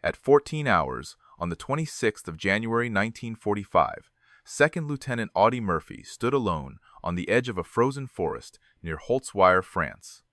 At 14 hours, on the 26th of January 1945, Second Lieutenant Audie Murphy stood alone on the edge of a frozen forest near Holtzwihr, France.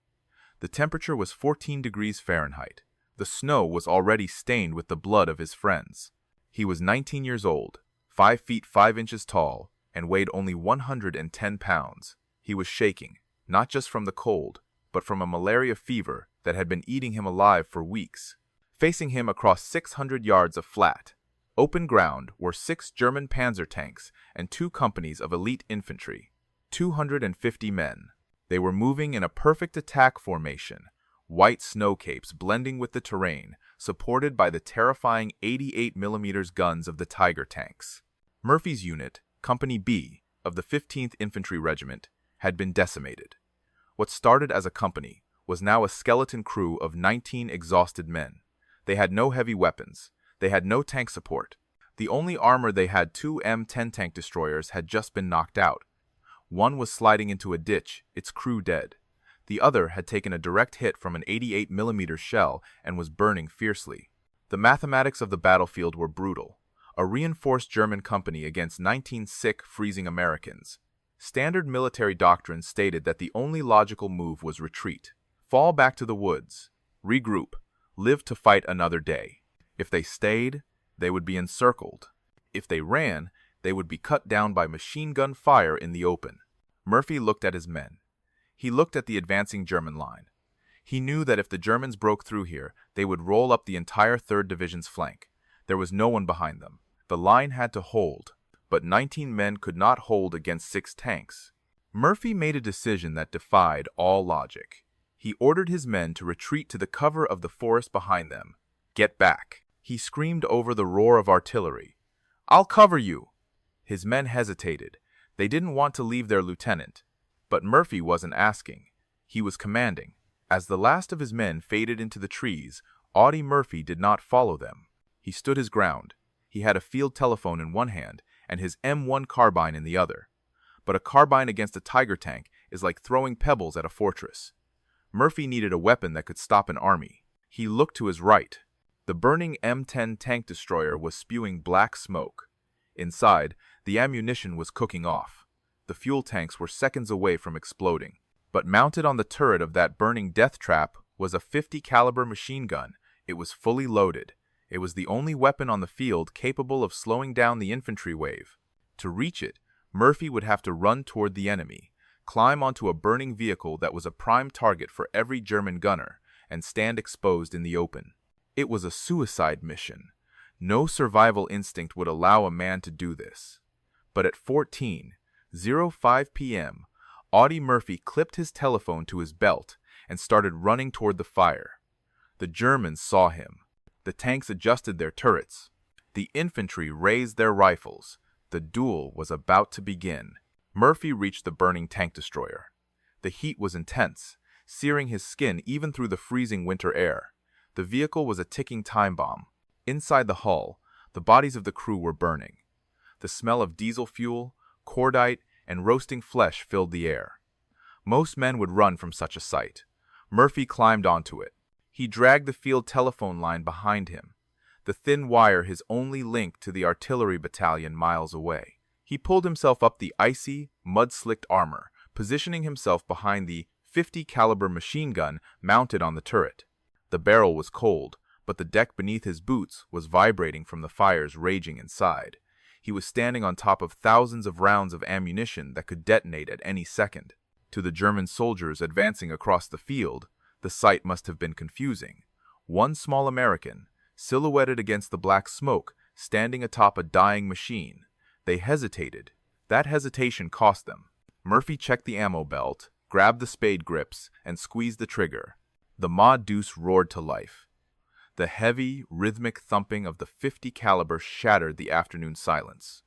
The temperature was 14 degrees Fahrenheit. The snow was already stained with the blood of his friends. He was 19 years old, 5 feet 5 inches tall, and weighed only 110 pounds. He was shaking, not just from the cold, but from a malaria fever that had been eating him alive for weeks. Facing him across 600 yards of flat, open ground were 6 German panzer tanks and 2 companies of elite infantry, 250 men. They were moving in a perfect attack formation, white snow capes blending with the terrain, supported by the terrifying 88mm guns of the Tiger tanks. Murphy's unit, Company B, of the 15th Infantry Regiment, had been decimated. What started as a company was now a skeleton crew of 19 exhausted men. They had no heavy weapons. They had no tank support. The only armor they had, 2 M10 tank destroyers, had just been knocked out. One was sliding into a ditch, its crew dead. The other had taken a direct hit from an 88mm shell and was burning fiercely. The mathematics of the battlefield were brutal. A reinforced German company against 19 sick, freezing Americans. Standard military doctrine stated that the only logical move was retreat. Fall back to the woods. Regroup. Live to fight another day. If they stayed, they would be encircled. If they ran, they would be cut down by machine gun fire in the open. Murphy looked at his men. He looked at the advancing German line. He knew that if the Germans broke through here, they would roll up the entire 3rd Division's flank. There was no one behind them. The line had to hold, but 19 men could not hold against 6 tanks. Murphy made a decision that defied all logic. He ordered his men to retreat to the cover of the forest behind them. Get back. He screamed over the roar of artillery. I'll cover you. His men hesitated. They didn't want to leave their lieutenant. But Murphy wasn't asking. He was commanding. As the last of his men faded into the trees, Audie Murphy did not follow them. He stood his ground. He had a field telephone in one hand and his M1 carbine in the other. But a carbine against a Tiger tank is like throwing pebbles at a fortress. Murphy needed a weapon that could stop an army. He looked to his right. The burning M10 tank destroyer was spewing black smoke. Inside, the ammunition was cooking off. The fuel tanks were seconds away from exploding. But mounted on the turret of that burning death trap was a 50 caliber machine gun. It was fully loaded. It was the only weapon on the field capable of slowing down the infantry wave. To reach it, Murphy would have to run toward the enemy, climb onto a burning vehicle that was a prime target for every German gunner, and stand exposed in the open. It was a suicide mission. No survival instinct would allow a man to do this. But at 14:05 p.m., Audie Murphy clipped his telephone to his belt and started running toward the fire. The Germans saw him. The tanks adjusted their turrets. The infantry raised their rifles. The duel was about to begin. Murphy reached the burning tank destroyer. The heat was intense, searing his skin even through the freezing winter air. The vehicle was a ticking time bomb. Inside the hull, the bodies of the crew were burning. The smell of diesel fuel, cordite, and roasting flesh filled the air. Most men would run from such a sight. Murphy climbed onto it. He dragged the field telephone line behind him, the thin wire his only link to the artillery battalion miles away. He pulled himself up the icy, mud-slicked armor, positioning himself behind the 50 caliber machine gun mounted on the turret. The barrel was cold, but the deck beneath his boots was vibrating from the fires raging inside. He was standing on top of thousands of rounds of ammunition that could detonate at any second. To the German soldiers advancing across the field, the sight must have been confusing. One small American, silhouetted against the black smoke, standing atop a dying machine. They hesitated. That hesitation cost them. Murphy checked the ammo belt, grabbed the spade grips, and squeezed the trigger. The Ma Deuce roared to life. The heavy, rhythmic thumping of the 50 caliber shattered the afternoon silence.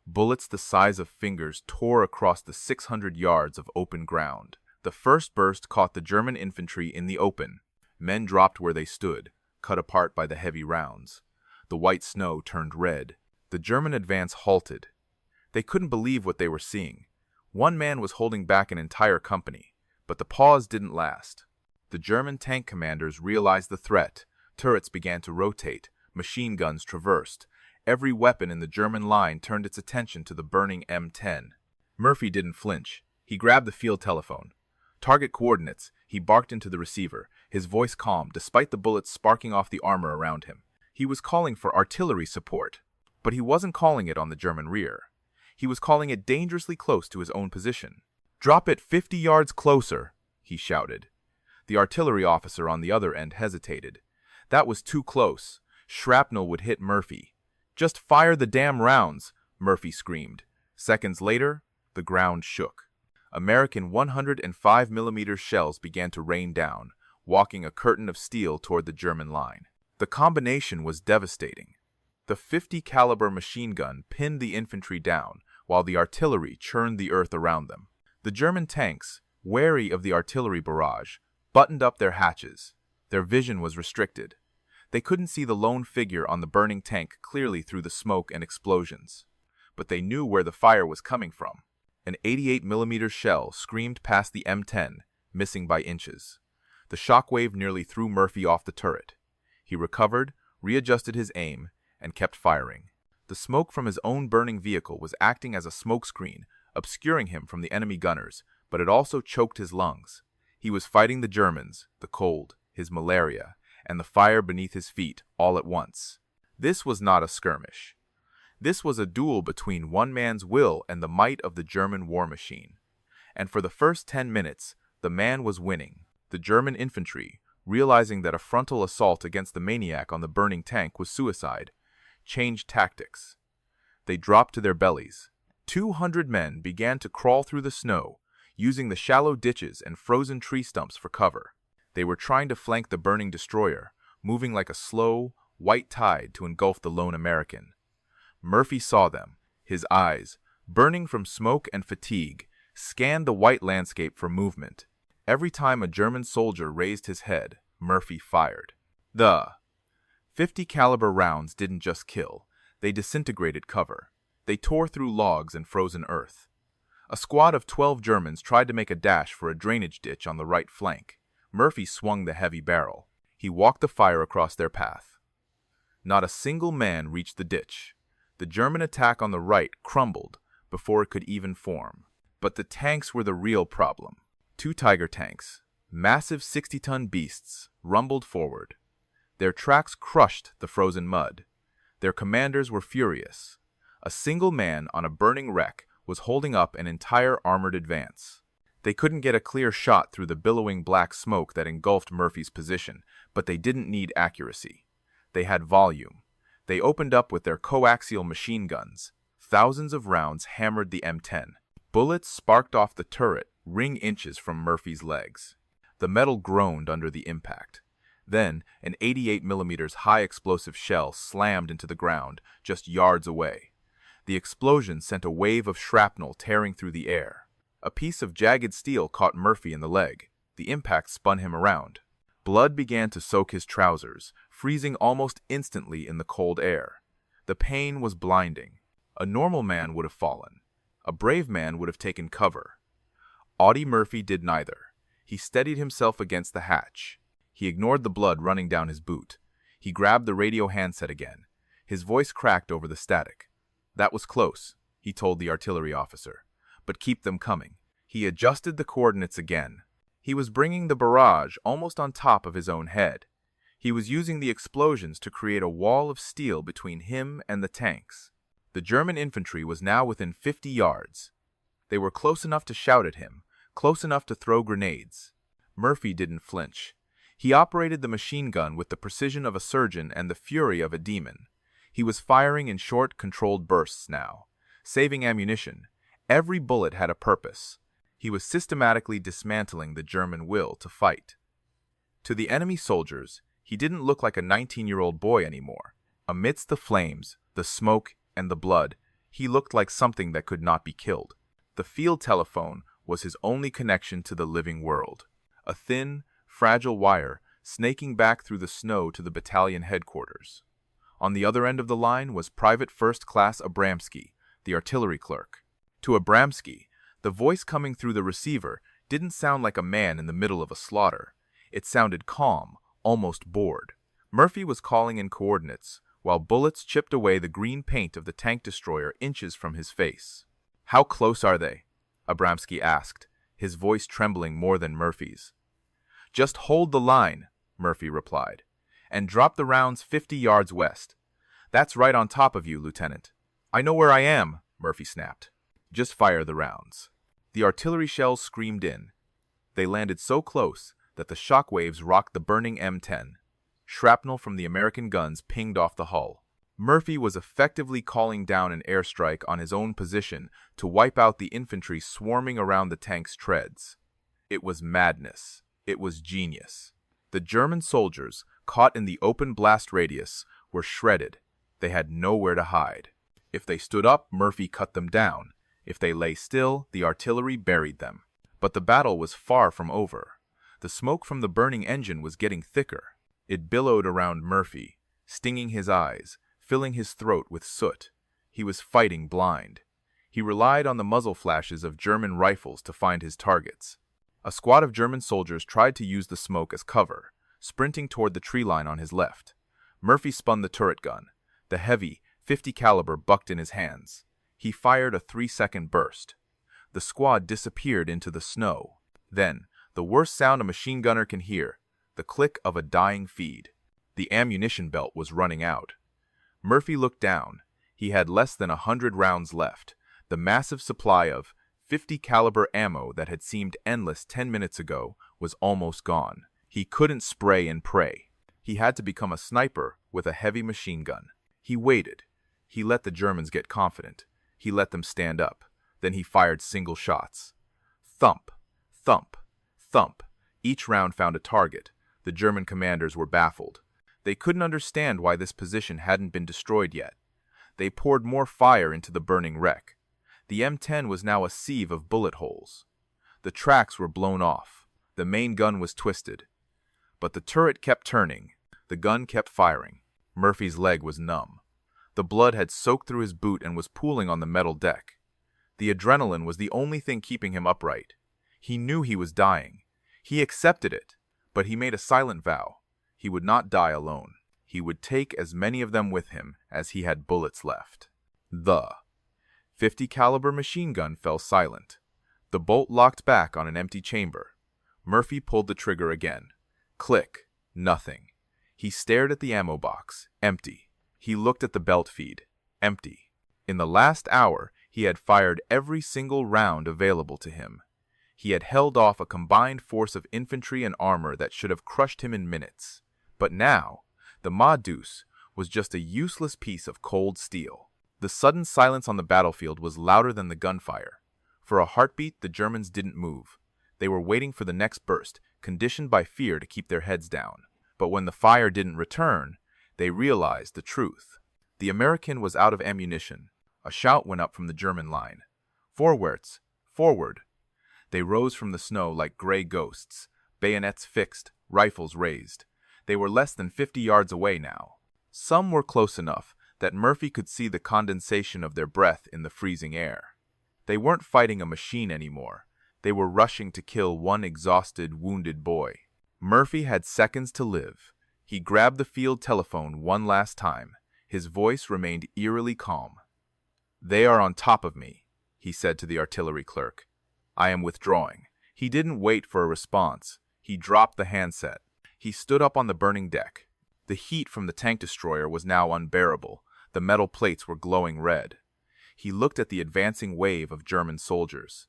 Bullets the size of fingers tore across the 600 yards of open ground. The first burst caught the German infantry in the open. Men dropped where they stood, cut apart by the heavy rounds. The white snow turned red. The German advance halted. They couldn't believe what they were seeing. One man was holding back an entire company, but the pause didn't last. The German tank commanders realized the threat. Turrets began to rotate. Machine guns traversed. Every weapon in the German line turned its attention to the burning M10. Murphy didn't flinch. He grabbed the field telephone. Target coordinates, he barked into the receiver, his voice calm despite the bullets sparking off the armor around him. He was calling for artillery support, but he wasn't calling it on the German rear. He was calling it dangerously close to his own position. "Drop it 50 yards closer," he shouted. The artillery officer on the other end hesitated. That was too close. Shrapnel would hit Murphy. "Just fire the damn rounds," Murphy screamed. Seconds later, the ground shook. American 105mm shells began to rain down, walking a curtain of steel toward the German line. The combination was devastating. The 50 caliber machine gun pinned the infantry down, while the artillery churned the earth around them. The German tanks, wary of the artillery barrage, buttoned up their hatches. Their vision was restricted. They couldn't see the lone figure on the burning tank clearly through the smoke and explosions. But they knew where the fire was coming from. An 88mm shell screamed past the M10, missing by inches. The shockwave nearly threw Murphy off the turret. He recovered, readjusted his aim, and kept firing. The smoke from his own burning vehicle was acting as a smokescreen, obscuring him from the enemy gunners, but it also choked his lungs. He was fighting the Germans, the cold, his malaria, and the fire beneath his feet all at once. This was not a skirmish. This was a duel between one man's will and the might of the German war machine. And for the first 10 minutes, the man was winning. The German infantry, realizing that a frontal assault against the maniac on the burning tank was suicide, changed tactics. They dropped to their bellies. 200 men began to crawl through the snow, using the shallow ditches and frozen tree stumps for cover. They were trying to flank the burning destroyer, moving like a slow, white tide to engulf the lone American. Murphy saw them. His eyes, burning from smoke and fatigue, scanned the white landscape for movement. Every time a German soldier raised his head, Murphy fired. The 50 caliber rounds didn't just kill, they disintegrated cover. They tore through logs and frozen earth. A squad of 12 Germans tried to make a dash for a drainage ditch on the right flank. Murphy swung the heavy barrel. He walked the fire across their path. Not a single man reached the ditch. The German attack on the right crumbled before it could even form. But the tanks were the real problem. 2 Tiger tanks, massive 60-ton beasts, rumbled forward. Their tracks crushed the frozen mud. Their commanders were furious. A single man on a burning wreck was holding up an entire armored advance. They couldn't get a clear shot through the billowing black smoke that engulfed Murphy's position, but they didn't need accuracy. They had volume. They opened up with their coaxial machine guns. Thousands of rounds hammered the M10. Bullets sparked off the turret, ring inches from Murphy's legs. The metal groaned under the impact. Then, an 88mm high-explosive shell slammed into the ground, just yards away. The explosion sent a wave of shrapnel tearing through the air. A piece of jagged steel caught Murphy in the leg. The impact spun him around. Blood began to soak his trousers, freezing almost instantly in the cold air. The pain was blinding. A normal man would have fallen. A brave man would have taken cover. Audie Murphy did neither. He steadied himself against the hatch. He ignored the blood running down his boot. He grabbed the radio handset again. His voice cracked over the static. "That was close," he told the artillery officer. "But keep them coming." He adjusted the coordinates again. He was bringing the barrage almost on top of his own head. He was using the explosions to create a wall of steel between him and the tanks. The German infantry was now within 50 yards. They were close enough to shout at him, close enough to throw grenades. Murphy didn't flinch. He operated the machine gun with the precision of a surgeon and the fury of a demon. He was firing in short, controlled bursts now, saving ammunition. Every bullet had a purpose. He was systematically dismantling the German will to fight. To the enemy soldiers, he didn't look like a 19-year-old boy anymore. Amidst the flames, the smoke, and the blood, he looked like something that could not be killed. The field telephone was his only connection to the living world. A thin, fragile wire snaking back through the snow to the battalion headquarters. On the other end of the line was Private First Class Abramski, the artillery clerk. To Abramski, the voice coming through the receiver didn't sound like a man in the middle of a slaughter. It sounded calm, almost bored. Murphy was calling in coordinates, while bullets chipped away the green paint of the tank destroyer inches from his face. "How close are they?" Abramsky asked, his voice trembling more than Murphy's. "Just hold the line," Murphy replied, "and drop the rounds 50 yards west. That's right on top of you, Lieutenant." "I know where I am," Murphy snapped. "Just fire the rounds." The artillery shells screamed in. They landed so close that the shock waves rocked the burning M10. Shrapnel from the American guns pinged off the hull. Murphy was effectively calling down an airstrike on his own position to wipe out the infantry swarming around the tank's treads. It was madness. It was genius. The German soldiers, caught in the open blast radius, were shredded. They had nowhere to hide. If they stood up, Murphy cut them down. If they lay still, the artillery buried them. But the battle was far from over. The smoke from the burning engine was getting thicker. It billowed around Murphy, stinging his eyes, filling his throat with soot. He was fighting blind. He relied on the muzzle flashes of German rifles to find his targets. A squad of German soldiers tried to use the smoke as cover, sprinting toward the tree line on his left. Murphy spun the turret gun. The heavy, .50 caliber bucked in his hands. He fired a 3-second burst. The squad disappeared into the snow. Then, the worst sound a machine gunner can hear, the click of a dying feed. The ammunition belt was running out. Murphy looked down. He had less than 100 rounds left. The massive supply of .50 caliber ammo that had seemed endless 10 minutes ago was almost gone. He couldn't spray and pray. He had to become a sniper with a heavy machine gun. He waited. He let the Germans get confident. He let them stand up. Then he fired single shots. Thump, thump, thump. Each round found a target. The German commanders were baffled. They couldn't understand why this position hadn't been destroyed yet. They poured more fire into the burning wreck. The M10 was now a sieve of bullet holes. The tracks were blown off. The main gun was twisted. But the turret kept turning. The gun kept firing. Murphy's leg was numb. The blood had soaked through his boot and was pooling on the metal deck. The adrenaline was the only thing keeping him upright. He knew he was dying. He accepted it, but he made a silent vow. He would not die alone. He would take as many of them with him as he had bullets left. The .50 caliber machine gun fell silent. The bolt locked back on an empty chamber. Murphy pulled the trigger again. Click. Nothing. He stared at the ammo box. Empty. He looked at the belt feed. Empty. In the last hour, he had fired every single round available to him. He had held off a combined force of infantry and armor that should have crushed him in minutes. But now, the Ma Deuce was just a useless piece of cold steel. The sudden silence on the battlefield was louder than the gunfire. For a heartbeat, the Germans didn't move. They were waiting for the next burst, conditioned by fear to keep their heads down. But when the fire didn't return, they realized the truth. The American was out of ammunition. A shout went up from the German line. "Vorwärts! Forward!" They rose from the snow like gray ghosts, bayonets fixed, rifles raised. They were less than 50 yards away now. Some were close enough that Murphy could see the condensation of their breath in the freezing air. They weren't fighting a machine anymore. They were rushing to kill one exhausted, wounded boy. Murphy had seconds to live. He grabbed the field telephone one last time. His voice remained eerily calm. "They are on top of me," he said to the artillery clerk. "I am withdrawing." He didn't wait for a response. He dropped the handset. He stood up on the burning deck. The heat from the tank destroyer was now unbearable. The metal plates were glowing red. He looked at the advancing wave of German soldiers.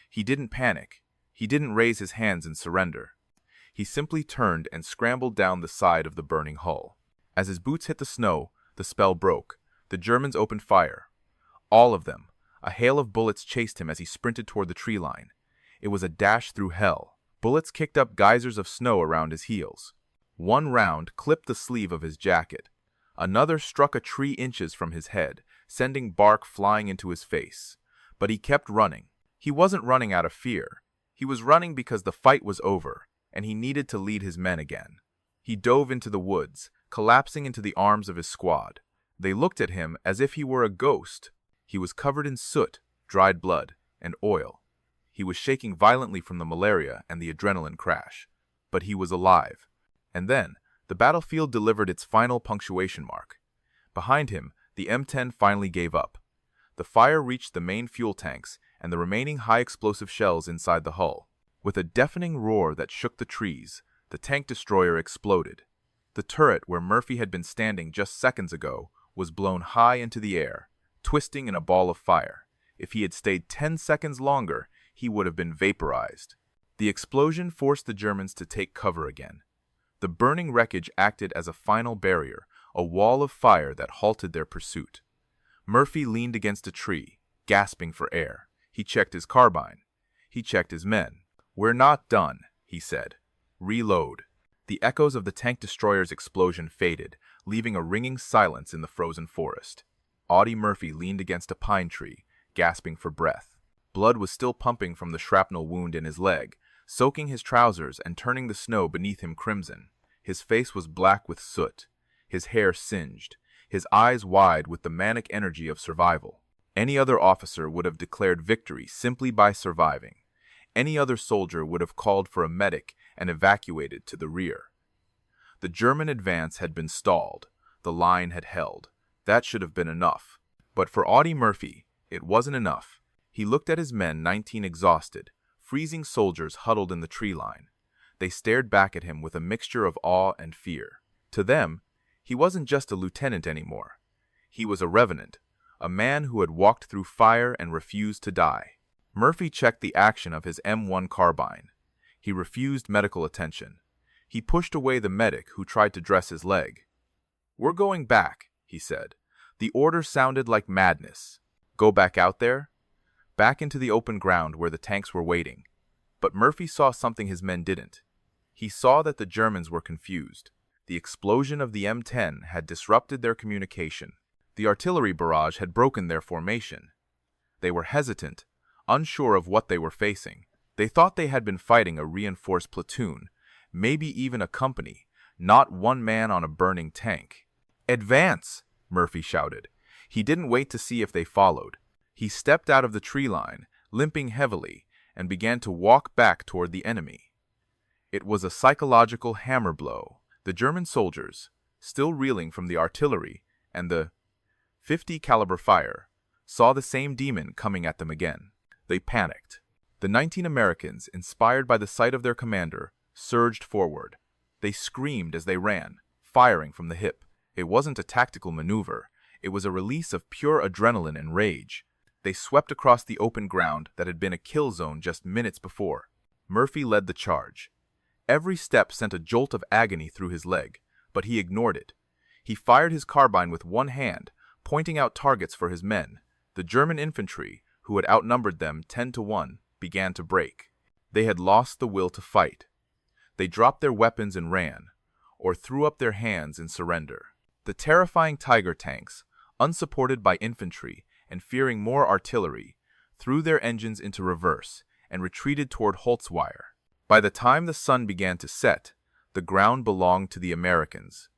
He didn't panic. He didn't raise his hands in surrender. He simply turned and scrambled down the side of the burning hull. As his boots hit the snow, the spell broke. The Germans opened fire. All of them. A hail of bullets chased him as he sprinted toward the tree line. It was a dash through hell. Bullets kicked up geysers of snow around his heels. One round clipped the sleeve of his jacket. Another struck a tree inches from his head, sending bark flying into his face. But he kept running. He wasn't running out of fear. He was running because the fight was over, and he needed to lead his men again. He dove into the woods, collapsing into the arms of his squad. They looked at him as if he were a ghost. He was covered in soot, dried blood, and oil. He was shaking violently from the malaria and the adrenaline crash. But he was alive. And then, The battlefield delivered its final punctuation mark. Behind him, the M10 finally gave up. The fire reached the main fuel tanks and the remaining high-explosive shells inside the hull. With a deafening roar that shook the trees, the tank destroyer exploded. The turret where Murphy had been standing just seconds ago was blown high into the air, twisting in a ball of fire. If he had stayed 10 seconds longer, he would have been vaporized. The explosion forced the Germans to take cover again. The burning wreckage acted as a final barrier, a wall of fire that halted their pursuit. Murphy leaned against a tree, gasping for air. He checked his carbine. He checked his men. "We're not done," he said. "Reload." The echoes of the tank destroyer's explosion faded, leaving a ringing silence in the frozen forest. Audie Murphy leaned against a pine tree, gasping for breath. Blood was still pumping from the shrapnel wound in his leg, soaking his trousers and turning the snow beneath him crimson. His face was black with soot, his hair singed, his eyes wide with the manic energy of survival. Any other officer would have declared victory simply by surviving. Any other soldier would have called for a medic and evacuated to the rear. The German advance had been stalled. The line had held. That should have been enough. But for Audie Murphy, it wasn't enough. He looked at his men, 19 exhausted, freezing soldiers huddled in the tree line. They stared back at him with a mixture of awe and fear. To them, he wasn't just a lieutenant anymore. He was a revenant, a man who had walked through fire and refused to die. Murphy checked the action of his M1 carbine. He refused medical attention. He pushed away the medic who tried to dress his leg. "We're going back," he said. The order sounded like madness. Go back out there? Back into the open ground where the tanks were waiting. But Murphy saw something his men didn't. He saw that the Germans were confused. The explosion of the M10 had disrupted their communication. The artillery barrage had broken their formation. They were hesitant, unsure of what they were facing. They thought they had been fighting a reinforced platoon, maybe even a company, not one man on a burning tank. "Advance!" Murphy shouted. He didn't wait to see if they followed. He stepped out of the tree line, limping heavily, and began to walk back toward the enemy. It was a psychological hammer blow. The German soldiers, still reeling from the artillery and the .50 caliber fire, saw the same demon coming at them again. They panicked. The 19 Americans, inspired by the sight of their commander, surged forward. They screamed as they ran, firing from the hip. It wasn't a tactical maneuver. It was a release of pure adrenaline and rage. They swept across the open ground that had been a kill zone just minutes before. Murphy led the charge. Every step sent a jolt of agony through his leg, but he ignored it. He fired his carbine with one hand, pointing out targets for his men. The German infantry, who had outnumbered them 10-1, began to break. They had lost the will to fight. They dropped their weapons and ran, or threw up their hands in surrender. The terrifying Tiger tanks, unsupported by infantry and fearing more artillery, threw their engines into reverse and retreated toward Holtzwihr. By the time the sun began to set, the ground belonged to the Americans.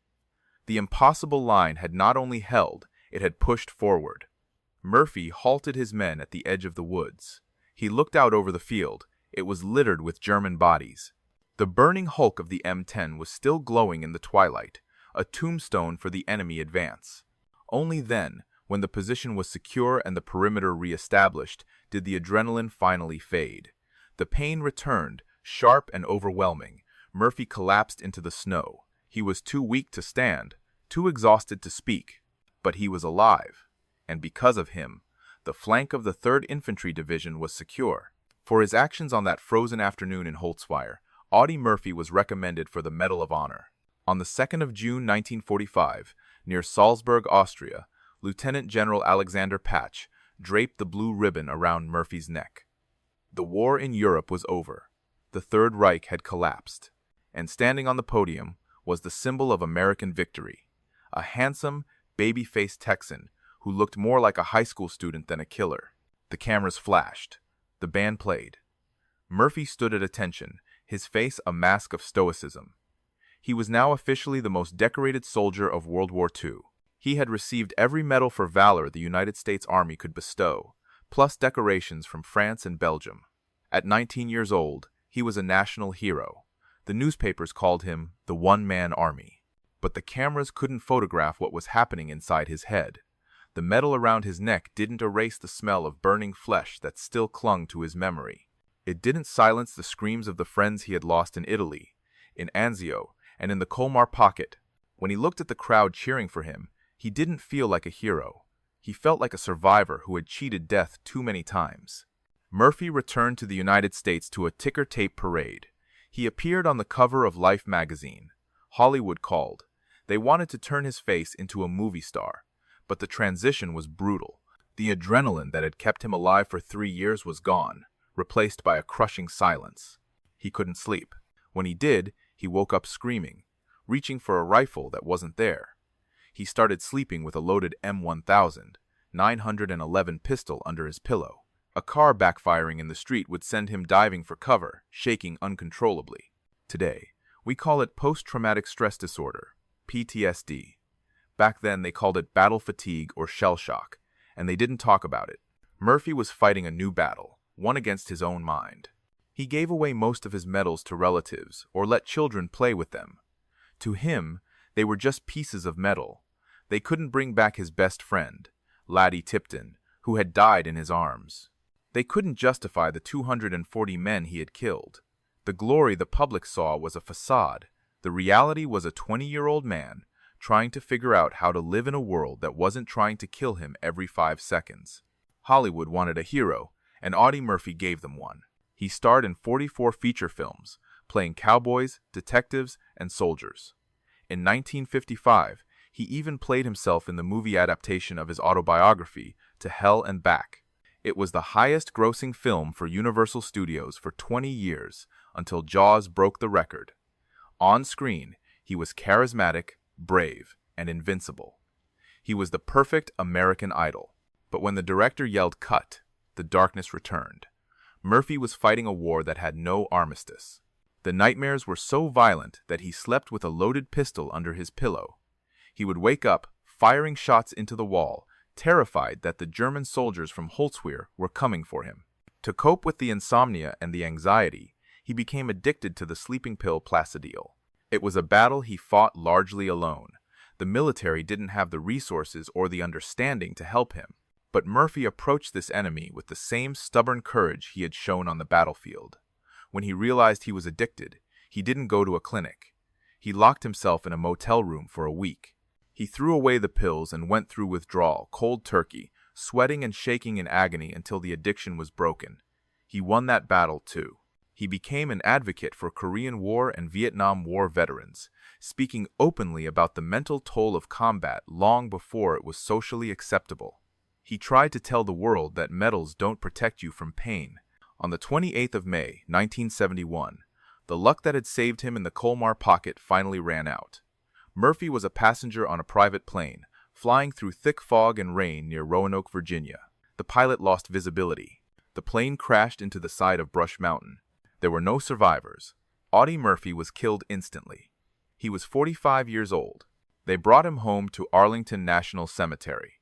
The impossible line had not only held, it had pushed forward. Murphy halted his men at the edge of the woods. He looked out over the field. It was littered with German bodies. The burning hulk of the M10 was still glowing in the twilight, a tombstone for the enemy advance. Only then, when the position was secure and the perimeter re-established, did the adrenaline finally fade. The pain returned, sharp and overwhelming. Murphy collapsed into the snow. He was too weak to stand, too exhausted to speak. But he was alive, and because of him, the flank of the 3rd Infantry Division was secure. For his actions on that frozen afternoon in Holtzwihr, Audie Murphy was recommended for the Medal of Honor. On the 2nd of June 1945, near Salzburg, Austria, Lieutenant General Alexander Patch draped the blue ribbon around Murphy's neck. The war in Europe was over. The Third Reich had collapsed, and standing on the podium was the symbol of American victory, a handsome, baby-faced Texan who looked more like a high school student than a killer. The cameras flashed. The band played. Murphy stood at attention, his face a mask of stoicism. He was now officially the most decorated soldier of World War II. He had received every medal for valor the United States Army could bestow, plus decorations from France and Belgium. At 19 years old, he was a national hero. The newspapers called him the one-man army. but the cameras couldn't photograph what was happening inside his head. The metal around his neck didn't erase the smell of burning flesh that still clung to his memory. It didn't silence the screams of the friends he had lost in Italy, in Anzio, and in the Colmar Pocket. When he looked at the crowd cheering for him, he didn't feel like a hero. He felt like a survivor who had cheated death too many times. Murphy returned to the United States to a ticker tape parade. He appeared on the cover of Life magazine. Hollywood called. They wanted to turn his face into a movie star, but the transition was brutal. The adrenaline that had kept him alive for 3 years was gone, replaced by a crushing silence. He couldn't sleep. When he did, he woke up screaming, reaching for a rifle that wasn't there. He started sleeping with a loaded M1000, 911 pistol under his pillow. A car backfiring in the street would send him diving for cover, shaking uncontrollably. Today, we call it post-traumatic stress disorder, PTSD. Back then, they called it battle fatigue or shell shock, and they didn't talk about it. Murphy was fighting a new battle, one against his own mind. He gave away most of his medals to relatives or let children play with them. To him, they were just pieces of metal. They couldn't bring back his best friend, Laddie Tipton, who had died in his arms. They couldn't justify the 240 men he had killed. The glory the public saw was a facade. The reality was a 20-year-old man trying to figure out how to live in a world that wasn't trying to kill him every 5 seconds. Hollywood wanted a hero, and Audie Murphy gave them one. He starred in 44 feature films, playing cowboys, detectives, and soldiers. In 1955, he even played himself in the movie adaptation of his autobiography, To Hell and Back. It was the highest-grossing film for Universal Studios for 20 years, until Jaws broke the record. On screen, he was charismatic, brave, and invincible. He was the perfect American Idol. But when the director yelled cut, the darkness returned. Murphy was fighting a war that had no armistice. The nightmares were so violent that he slept with a loaded pistol under his pillow. He would wake up, firing shots into the wall, terrified that the German soldiers from Holtzwihr were coming for him. To cope with the insomnia and the anxiety, he became addicted to the sleeping pill Placidil. It was a battle he fought largely alone. The military didn't have the resources or the understanding to help him. But Murphy approached this enemy with the same stubborn courage he had shown on the battlefield. When he realized he was addicted, he didn't go to a clinic. He locked himself in a motel room for a week. He threw away the pills and went through withdrawal, cold turkey, sweating and shaking in agony until the addiction was broken. He won that battle too. He became an advocate for Korean War and Vietnam War veterans, speaking openly about the mental toll of combat long before it was socially acceptable. He tried to tell the world that medals don't protect you from pain. On the 28th of May, 1971, the luck that had saved him in the Colmar Pocket finally ran out. Murphy was a passenger on a private plane, flying through thick fog and rain near Roanoke, Virginia. The pilot lost visibility. The plane crashed into the side of Brush Mountain. There were no survivors. Audie Murphy was killed instantly. He was 45 years old. They brought him home to Arlington National Cemetery.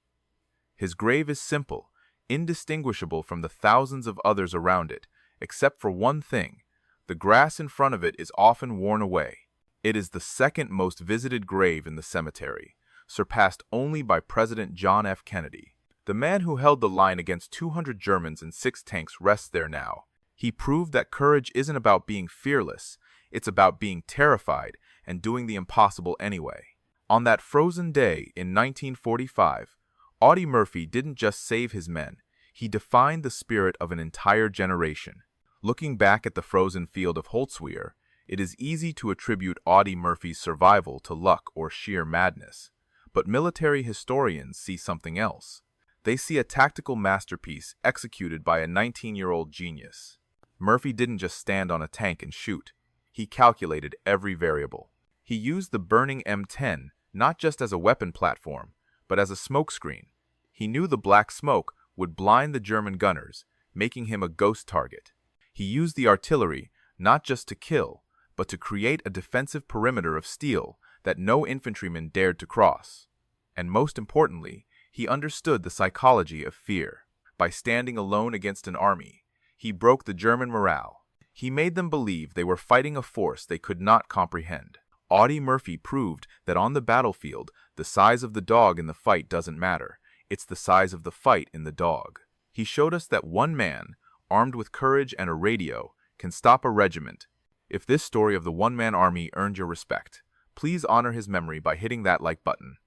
His grave is simple, indistinguishable from the thousands of others around it, except for one thing. The grass in front of it is often worn away. It is the second most visited grave in the cemetery, surpassed only by President John F. Kennedy. The man who held the line against 200 Germans and 6 tanks rests there now. He proved that courage isn't about being fearless, it's about being terrified and doing the impossible anyway. On that frozen day in 1945, Audie Murphy didn't just save his men, he defined the spirit of an entire generation. Looking back at the frozen field of Holtzwihr, it is easy to attribute Audie Murphy's survival to luck or sheer madness. But military historians see something else. They see a tactical masterpiece executed by a 19-year-old genius. Murphy didn't just stand on a tank and shoot. He calculated every variable. He used the burning M10 not just as a weapon platform, but as a smokescreen. He knew the black smoke would blind the German gunners, making him a ghost target. He used the artillery not just to kill, but to create a defensive perimeter of steel that no infantryman dared to cross. And most importantly, he understood the psychology of fear. By standing alone against an army, he broke the German morale. He made them believe they were fighting a force they could not comprehend. Audie Murphy proved that on the battlefield, the size of the dog in the fight doesn't matter. It's the size of the fight in the dog. He showed us that one man, armed with courage and a radio, can stop a regiment. If this story of the one-man army earned your respect, please honor his memory by hitting that like button.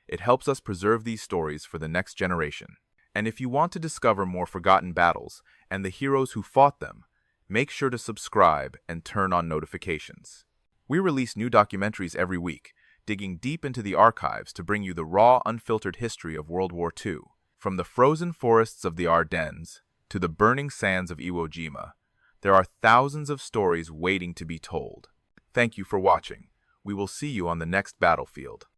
It helps us preserve these stories for the next generation. And if you want to discover more forgotten battles and the heroes who fought them, make sure to subscribe and turn on notifications. We release new documentaries every week, digging deep into the archives to bring you the raw, unfiltered history of World War II. From the frozen forests of the Ardennes to the burning sands of Iwo Jima, there are thousands of stories waiting to be told. Thank you for watching. We will see you on the next battlefield.